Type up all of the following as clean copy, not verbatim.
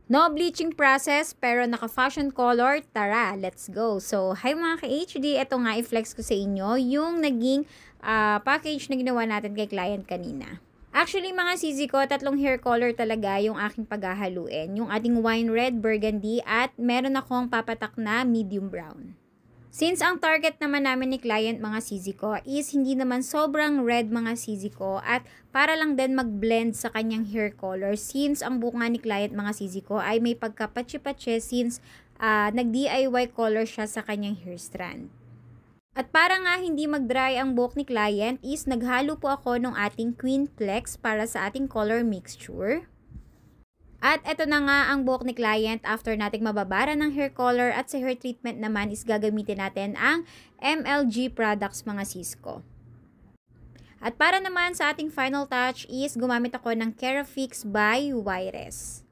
No bleaching process pero naka-fashion color, tara, let's go. So, hi mga ka-HD, ito nga i-flex ko sa inyo yung naging package na ginawa natin kay client kanina. Actually mga sisi ko, tatlong hair color talaga yung aking paghahaluin. Yung ating wine red, burgundy at meron akong papatak na medium brown. Since ang target naman namin ni client mga sisi ko is hindi naman sobrang red mga sisi ko at para lang din mag-blend sa kanyang hair color since ang buhok nga ni client mga sisi ko ay may pagka-patsi-patsi since nag-DIY color siya sa kanyang hair strand. At para nga hindi mag-dry ang buhok ni client is naghalo po ako ng ating Queen Flex para sa ating color mixture. At eto na nga ang buhok ni client after nating mababara ng hair color at sa hair treatment naman is gagamitin natin ang MLG products mga sis-ko. At para naman sa ating final touch is gumamit ako ng Kerafix by Wyres.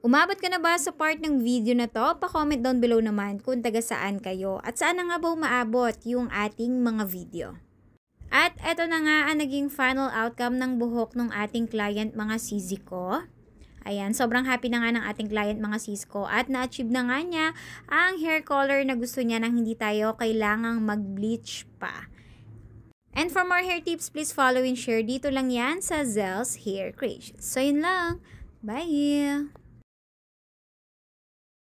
Umabot ka na ba sa part ng video na to? Pa-comment down below naman kung taga saan kayo at saan na nga ba umaabot yung ating mga video. At eto na nga ang naging final outcome ng buhok ng ating client mga sisi ko. Ayan, sobrang happy na nga ng ating client mga sis-ko at na-achieve na nga niya ang hair color na gusto niya nang hindi tayo kailangang mag-bleach pa. And for more hair tips, please follow and share dito lang yan sa Zel's Hair Creations. So yun lang. Bye!